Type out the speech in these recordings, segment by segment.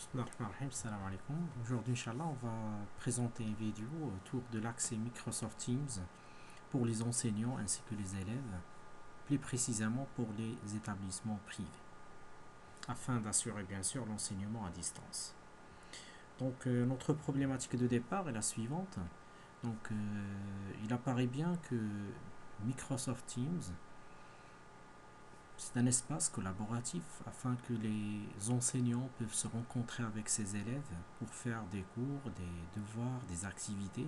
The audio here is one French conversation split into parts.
Bismillahirrahmanirrahim, salam alaikum. Aujourd'hui, Inch'Allah, on va présenter une vidéo autour de l'accès Microsoft Teams pour les enseignants ainsi que les élèves, plus précisément pour les établissements privés, afin d'assurer bien sûr l'enseignement à distance. Donc, notre problématique de départ est la suivante. Donc, il apparaît bien que Microsoft Teams, c'est un espace collaboratif afin que les enseignants peuvent se rencontrer avec ses élèves pour faire des cours, des devoirs, des activités.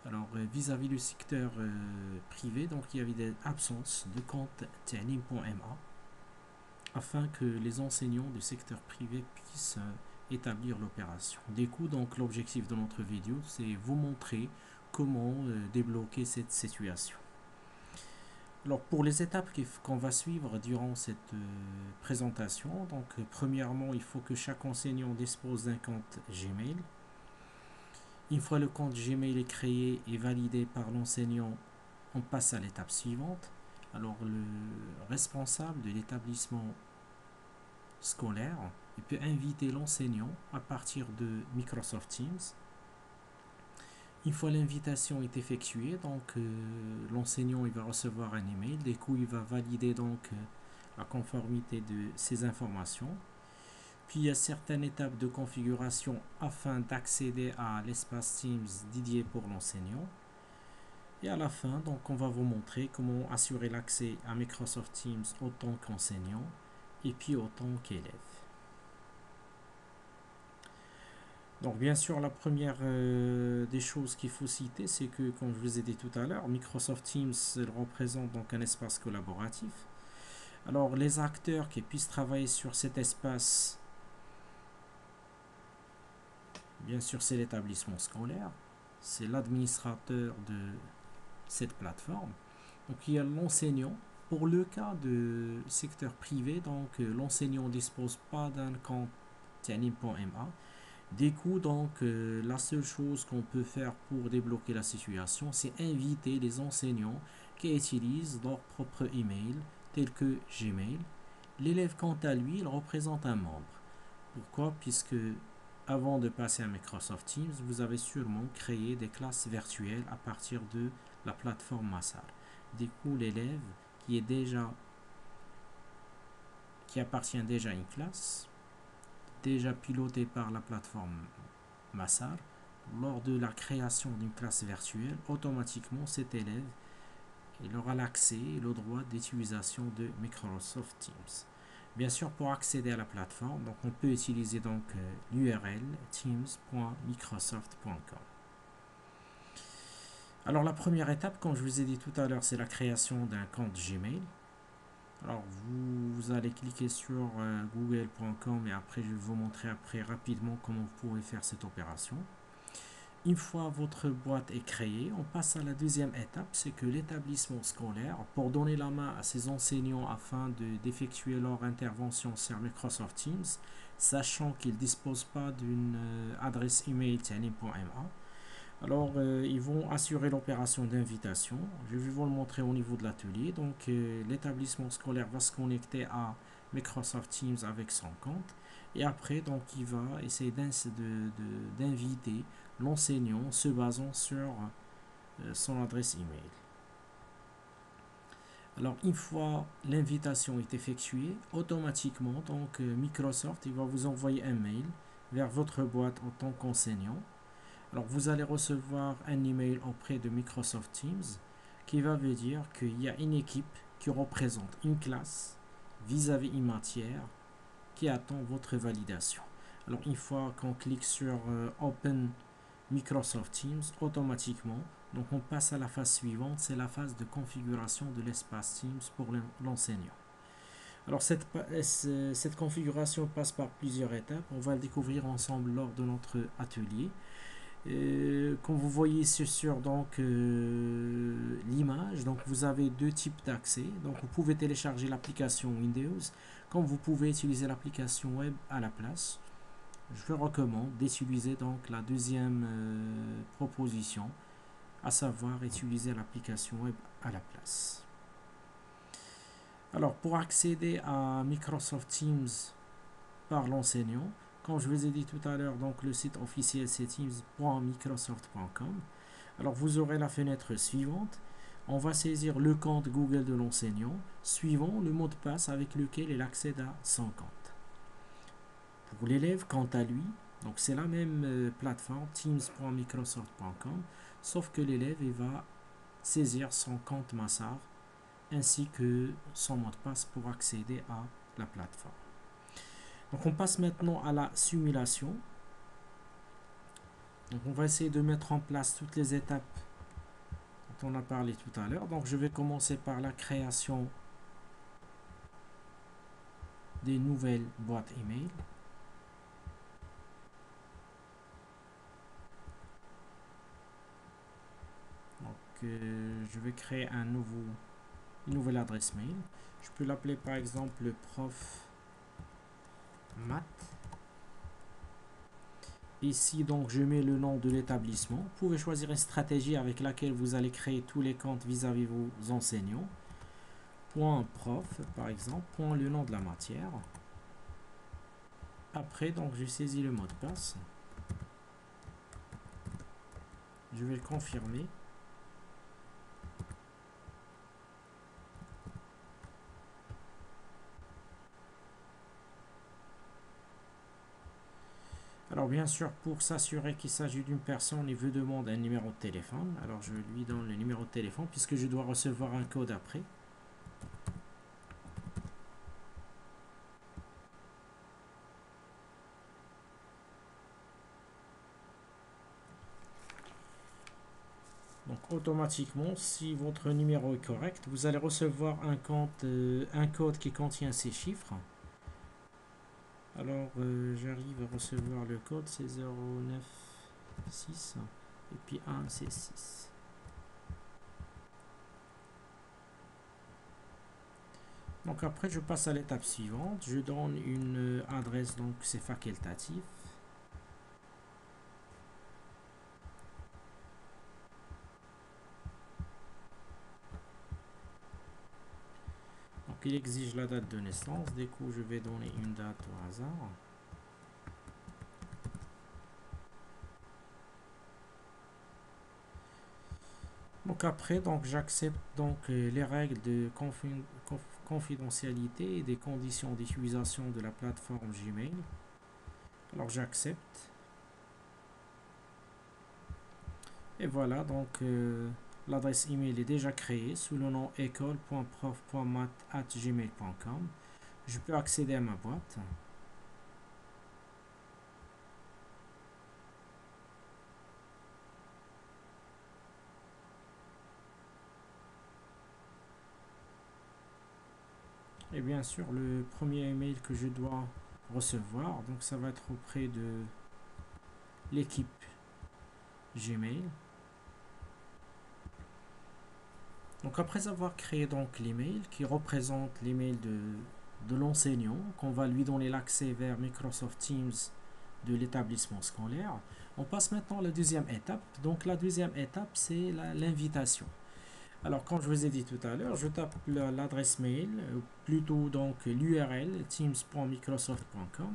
Alors, vis-à-vis du secteur privé, donc il y avait des absences de compte Ta'lim.ma afin que les enseignants du secteur privé puissent établir l'opération. Du coup, donc l'objectif de notre vidéo, c'est vous montrer comment débloquer cette situation. Alors pour les étapes qu'on va suivre durant cette présentation, donc premièrement il faut que chaque enseignant dispose d'un compte Gmail. Une fois le compte Gmail est créé et validé par l'enseignant, on passe à l'étape suivante. Alors le responsable de l'établissement scolaire il peut inviter l'enseignant à partir de Microsoft Teams. Une fois l'invitation est effectuée, donc l'enseignant il va recevoir un email. Du coup, il va valider donc la conformité de ces informations. Puis il y a certaines étapes de configuration afin d'accéder à l'espace Teams dédié pour l'enseignant. Et à la fin, donc on va vous montrer comment assurer l'accès à Microsoft Teams autant qu'enseignant et puis autant qu'élève. Donc bien sûr, la première des choses qu'il faut citer, c'est que, comme je vous ai dit tout à l'heure, Microsoft Teams représente donc un espace collaboratif. Alors les acteurs qui puissent travailler sur cet espace, bien sûr c'est l'établissement scolaire, c'est l'administrateur de cette plateforme. Donc il y a l'enseignant. Pour le cas de secteur privé, donc l'enseignant ne dispose pas d'un compte Ta'lim.ma. Du coup, donc, la seule chose qu'on peut faire pour débloquer la situation, c'est inviter les enseignants qui utilisent leur propre email, tel que Gmail. L'élève, quant à lui, il représente un membre. Pourquoi? Puisque avant de passer à Microsoft Teams, vous avez sûrement créé des classes virtuelles à partir de la plateforme Massar. Du coup, l'élève qui appartient déjà à une classe, déjà pilotée par la plateforme Massar, lors de la création d'une classe virtuelle, automatiquement cet élève il aura l'accès et le droit d'utilisation de Microsoft Teams. Bien sûr, pour accéder à la plateforme, donc on peut utiliser donc l'URL teams.microsoft.com. Alors la première étape, comme je vous ai dit tout à l'heure, c'est la création d'un compte Gmail. Alors vous allez cliquer sur google.com et après je vais vous montrer après rapidement comment vous pouvez faire cette opération. Une fois votre boîte est créée, on passe à la deuxième étape, c'est que l'établissement scolaire, pour donner la main à ses enseignants afin d'effectuer leur intervention sur Microsoft Teams, sachant qu'ils ne disposent pas d'une adresse email Ta'lim.ma, alors ils vont assurer l'opération d'invitation. Je vais vous le montrer au niveau de l'atelier. Donc l'établissement scolaire va se connecter à Microsoft Teams avec son compte. Et après, donc, il va essayer d'inviter l'enseignant se basant sur son adresse email. Alors, une fois l'invitation est effectuée, automatiquement, donc, Microsoft il va vous envoyer un mail vers votre boîte en tant qu'enseignant. Alors, vous allez recevoir un email auprès de Microsoft Teams qui va vous dire qu'il y a une équipe qui représente une classe vis-à-vis une matière qui attend votre validation. Alors une fois qu'on clique sur Open Microsoft Teams, automatiquement, donc on passe à la phase suivante, c'est la phase de configuration de l'espace Teams pour l'enseignant. Alors cette configuration passe par plusieurs étapes, on va le découvrir ensemble lors de notre atelier. Comme vous voyez sur donc l'image, donc vous avez deux types d'accès. Donc vous pouvez télécharger l'application Windows, comme vous pouvez utiliser l'application web à la place. Je vous recommande d'utiliser donc la deuxième proposition, à savoir utiliser l'application web à la place. Alors pour accéder à Microsoft Teams par l'enseignant, Comme je vous ai dit tout à l'heure, donc le site officiel c'est teams.microsoft.com. Alors vous aurez la fenêtre suivante. On va saisir le compte Google de l'enseignant suivant le mot de passe avec lequel il accède à son compte. Pour l'élève, quant à lui, donc c'est la même plateforme teams.microsoft.com, sauf que l'élève il va saisir son compte Massar ainsi que son mot de passe pour accéder à la plateforme. Donc on passe maintenant à la simulation. Donc on va essayer de mettre en place toutes les étapes dont on a parlé tout à l'heure. Donc je vais commencer par la création des nouvelles boîtes email. Donc je vais créer une nouvelle adresse mail. Je peux l'appeler par exemple le prof math. Ici donc je mets le nom de l'établissement. Vous pouvez choisir une stratégie avec laquelle vous allez créer tous les comptes vis-à-vis vos enseignants. Point prof par exemple, point le nom de la matière. Après donc je saisis le mot de passe. Je vais le confirmer. Alors bien sûr, pour s'assurer qu'il s'agit d'une personne, il veut demander un numéro de téléphone. Alors je lui donne le numéro de téléphone puisque je dois recevoir un code après. Donc automatiquement, si votre numéro est correct, vous allez recevoir un code qui contient ces chiffres. Alors j'arrive à recevoir le code, c'est 096 et puis 1 c'est 6. Donc après je passe à l'étape suivante, je donne une adresse, donc c'est facultatif. Donc il exige la date de naissance, du coup je vais donner une date au hasard. Donc après donc j'accepte donc les règles de confidentialité et des conditions d'utilisation de la plateforme Gmail. Alors j'accepte. Et voilà, donc l'adresse email est déjà créée sous le nom école.prof.math@gmail.com. Je peux accéder à ma boîte. Et bien sûr, le premier email que je dois recevoir, donc ça va être auprès de l'équipe Gmail. Donc après avoir créé donc l'email qui représente l'email de l'enseignant, qu'on va lui donner l'accès vers Microsoft Teams de l'établissement scolaire, on passe maintenant à la deuxième étape. Donc la deuxième étape, c'est l'invitation. Alors comme je vous ai dit tout à l'heure, je tape l'adresse mail, plutôt donc l'URL teams.microsoft.com.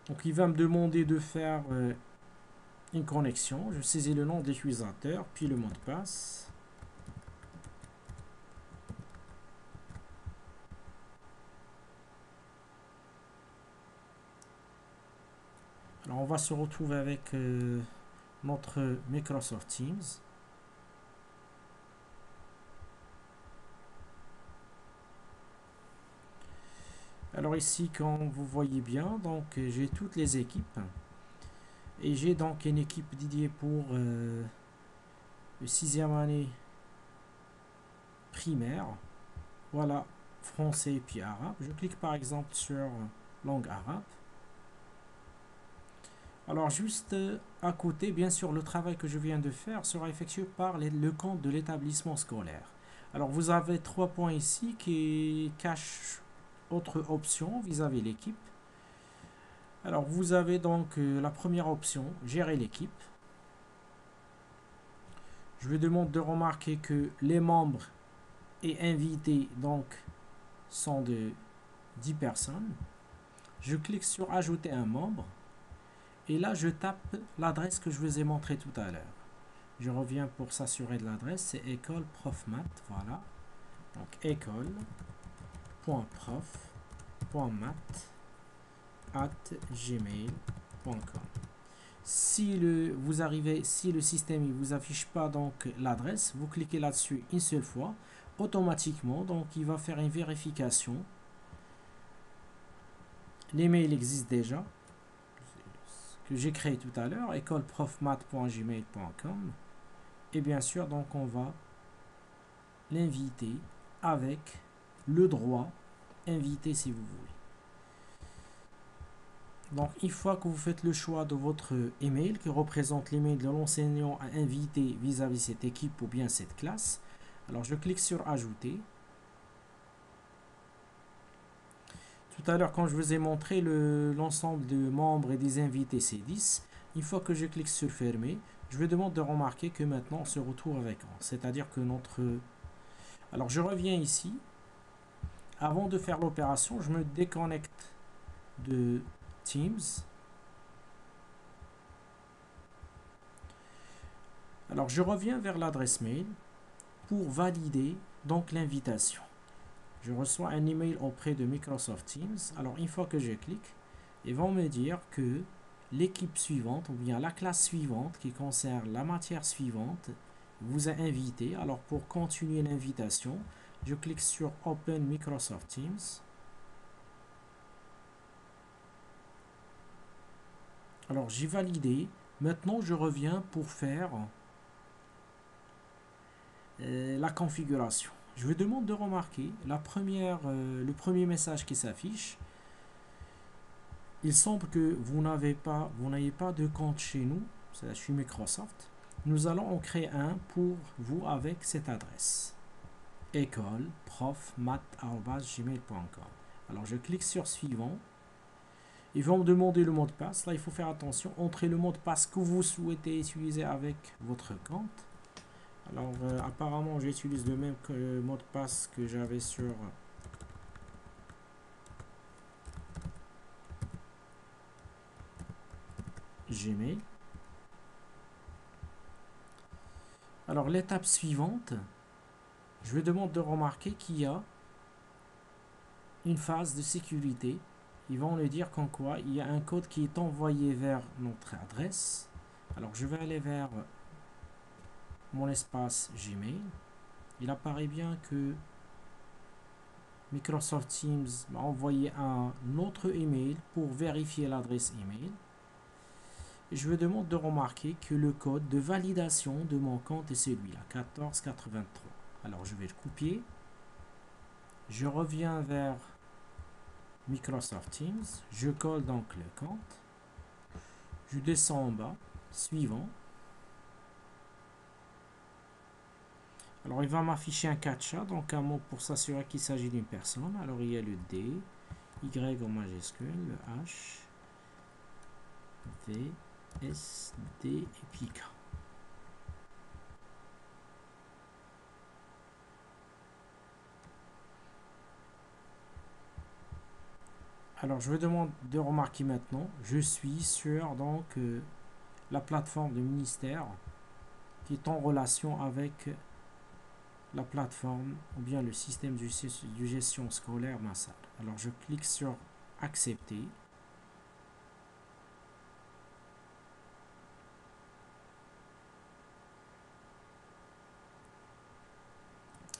Donc il va me demander de faire une connexion. Je saisis le nom de l'utilisateur, puis le mot de passe. Alors on va se retrouver avec notre Microsoft Teams. Alors ici, comme vous voyez bien, donc j'ai toutes les équipes et j'ai donc une équipe dédiée pour le 6e année primaire. Voilà, français puis arabe. Je clique par exemple sur langue arabe. Alors juste à côté, bien sûr, le travail que je viens de faire sera effectué par le compte de l'établissement scolaire. Alors vous avez 3 points ici qui cachent autre option vis-à-vis l'équipe. Alors vous avez donc la première option, gérer l'équipe. Je vous demande de remarquer que les membres et invités donc sont de 10 personnes. Je clique sur ajouter un membre et là je tape l'adresse que je vous ai montré tout à l'heure. Je reviens pour s'assurer de l'adresse, c'est école prof maths, voilà. Donc école.prof.maths@gmail.com. Si le système ne vous affiche pas donc l'adresse, vous cliquez là-dessus une seule fois, automatiquement donc il va faire une vérification. L'email existe déjà, que j'ai créé tout à l'heure, écoleprofmath.gmail.com, et bien sûr donc on va l'inviter avec le droit inviter si vous voulez. Donc une fois que vous faites le choix de votre email qui représente l'email de l'enseignant à inviter vis-à-vis cette équipe ou bien cette classe, alors je clique sur ajouter. Tout à l'heure quand je vous ai montré l'ensemble de membres et des invités c'est 10, une fois que je clique sur fermer, je vous demande de remarquer que maintenant on se retrouve avec 11, c'est-à-dire que notre... Alors je reviens ici. Avant de faire l'opération, je me déconnecte de Teams. Alors je reviens vers l'adresse mail pour valider donc l'invitation. Je reçois un email auprès de Microsoft Teams. Alors une fois que je clique, ils vont me dire que l'équipe suivante ou bien la classe suivante qui concerne la matière suivante vous a invité. Alors pour continuer l'invitation, je clique sur Open Microsoft Teams. Alors j'ai validé. Maintenant je reviens pour faire la configuration. Je vous demande de remarquer le premier message qui s'affiche. Il semble que vous n'ayez pas de compte chez nous, c'est chez Microsoft. Nous allons en créer un pour vous avec cette adresse école.prof.maths@gmail.com. Alors je clique sur suivant. Ils vont me demander le mot de passe. Là, il faut faire attention. Entrez le mot de passe que vous souhaitez utiliser avec votre compte. Alors, apparemment, j'utilise le même mot de passe que j'avais sur Gmail. Alors, l'étape suivante, je vous demande de remarquer qu'il y a une phase de sécurité. Ils vont le dire qu'en quoi il y a un code qui est envoyé vers notre adresse. Alors, je vais aller vers mon espace Gmail. Il apparaît bien que Microsoft Teams m'a envoyé un autre email pour vérifier l'adresse email. Je vous demande de remarquer que le code de validation de mon compte est celui-là, 1483. Alors je vais le copier. Je reviens vers Microsoft Teams. Je colle donc le compte. Je descends en bas. Suivant. Alors il va m'afficher un captcha, donc un mot pour s'assurer qu'il s'agit d'une personne. Alors il y a le D, Y en majuscule, le H, V, S, D et puis K. Alors je vous demande de remarquer maintenant, je suis sur donc la plateforme du ministère qui est en relation avec la plateforme ou bien le système de gestion scolaire Massal. Alors je clique sur accepter.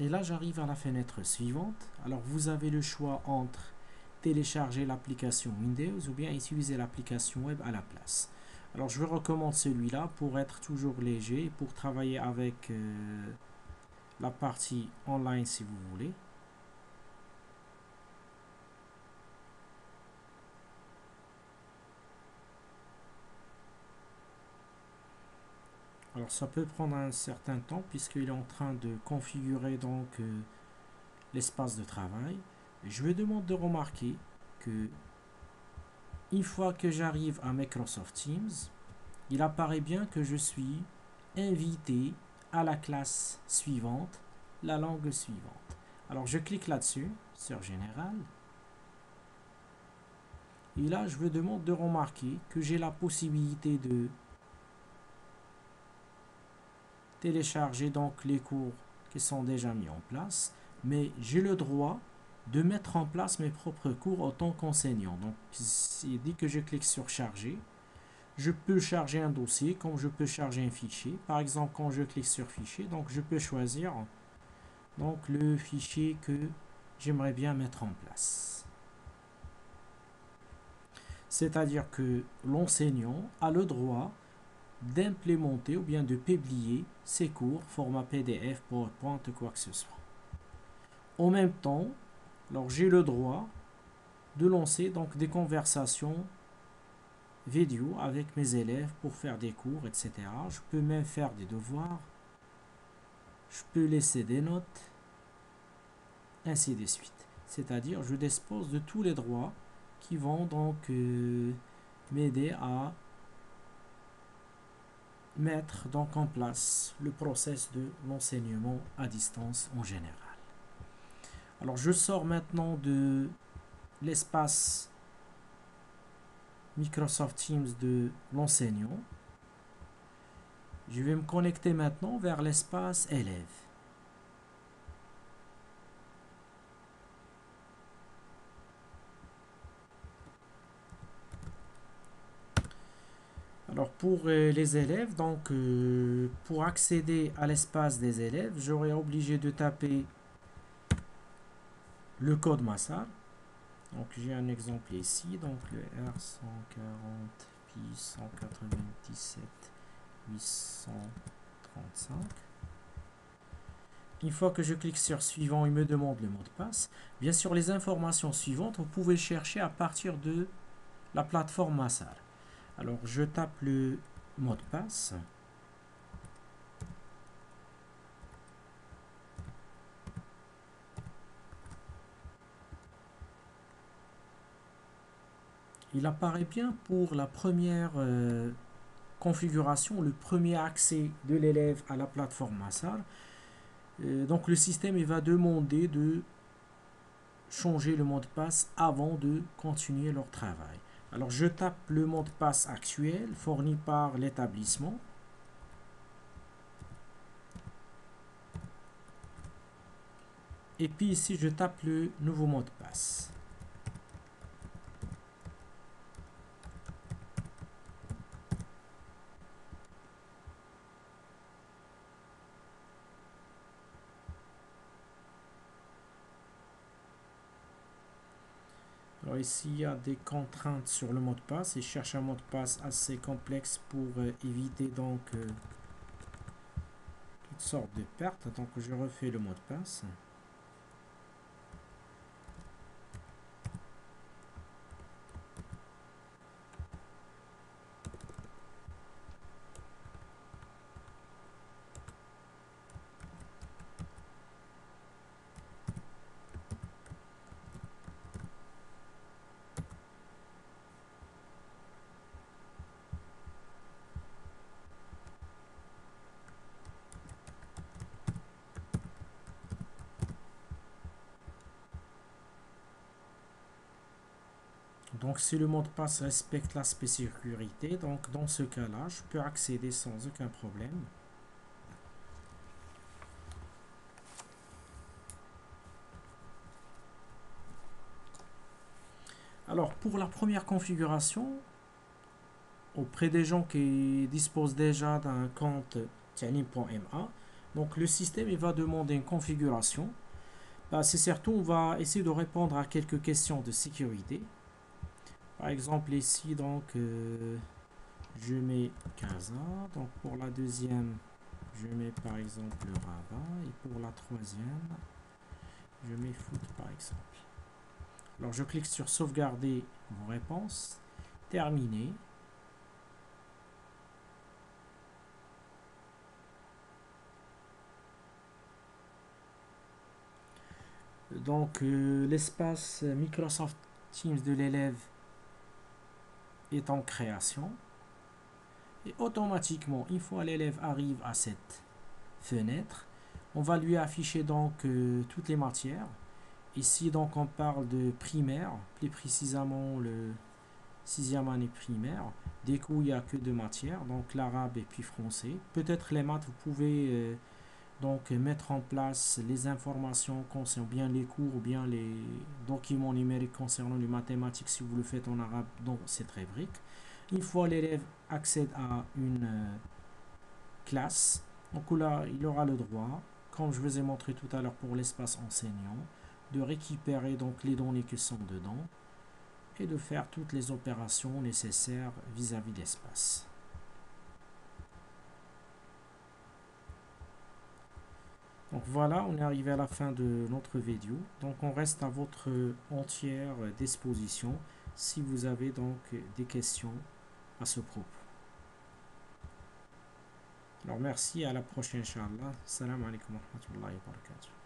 Et là j'arrive à la fenêtre suivante. Alors vous avez le choix entre télécharger l'application Windows ou bien utiliser l'application web à la place. Alors je recommande celui-là pour être toujours léger, pour travailler avec la partie online si vous voulez. Alors ça peut prendre un certain temps puisqu'il est en train de configurer donc l'espace de travail. Je vous demande de remarquer que une fois que j'arrive à Microsoft Teams, il apparaît bien que je suis invité à la classe suivante, la langue suivante. Alors je clique là-dessus, sur Général. Et là, je vous demande de remarquer que j'ai la possibilité de télécharger donc les cours qui sont déjà mis en place, mais j'ai le droit de mettre en place mes propres cours en tant qu'enseignant. Donc, dès que je clique sur charger, je peux charger un dossier comme je peux charger un fichier. Par exemple, quand je clique sur fichier, donc je peux choisir donc le fichier que j'aimerais bien mettre en place. C'est-à-dire que l'enseignant a le droit d'implémenter ou bien de publier ses cours format PDF, PowerPoint ou quoi que ce soit. En même temps, alors j'ai le droit de lancer donc des conversations vidéo avec mes élèves pour faire des cours, etc. Je peux même faire des devoirs, je peux laisser des notes, ainsi de suite. C'est-à-dire, je dispose de tous les droits qui vont donc m'aider à mettre donc en place le process de l'enseignement à distance en général. Alors, je sors maintenant de l'espace Microsoft Teams de l'enseignant. Je vais me connecter maintenant vers l'espace élève. Alors pour les élèves, donc pour accéder à l'espace des élèves, j'aurais obligé de taper le code Massar. Donc j'ai un exemple ici, donc le R140 pi 197 835. Une fois que je clique sur suivant, il me demande le mot de passe. Bien sûr, les informations suivantes, vous pouvez chercher à partir de la plateforme Massar. Alors je tape le mot de passe. Il apparaît bien pour la première configuration, le premier accès de l'élève à la plateforme Massar. Donc le système il va demander de changer le mot de passe avant de continuer leur travail. Alors je tape le mot de passe actuel fourni par l'établissement. Et puis ici je tape le nouveau mot de passe. Alors ici, il y a des contraintes sur le mot de passe. Et je cherche un mot de passe assez complexe pour éviter donc toutes sortes de pertes. Donc je refais le mot de passe. Donc si le mot de passe respecte l'aspect sécurité, donc dans ce cas-là, je peux accéder sans aucun problème. Alors pour la première configuration, auprès des gens qui disposent déjà d'un compte Tianim.ma, donc le système il va demander une configuration. C'est surtout, on va essayer de répondre à quelques questions de sécurité. Par exemple ici, donc je mets Casa. Donc pour la deuxième, je mets par exemple le Rabat. Et pour la troisième, je mets Foot par exemple. Alors je clique sur sauvegarder vos réponses. Terminé. Donc l'espace Microsoft Teams de l'élève est en création. Et automatiquement, une fois l'élève arrive à cette fenêtre, on va lui afficher donc toutes les matières. Ici donc on parle de primaire, plus précisément sixième année primaire. Des cours, il n'y a que deux matières, donc l'arabe et puis français. Peut-être les maths, vous pouvez donc mettre en place les informations concernant bien les cours ou bien les documents numériques concernant les mathématiques si vous le faites en arabe dans cette rubrique. Une fois l'élève accède à une classe, donc là il aura le droit, comme je vous ai montré tout à l'heure pour l'espace enseignant, de récupérer donc les données qui sont dedans et de faire toutes les opérations nécessaires vis-à-vis de l'espace. Donc voilà, on est arrivé à la fin de notre vidéo. Donc on reste à votre entière disposition si vous avez donc des questions à ce propos. Alors merci, à la prochaine, Inch'Allah. Salam alaikum wa rahmatullahi wa barakatuh.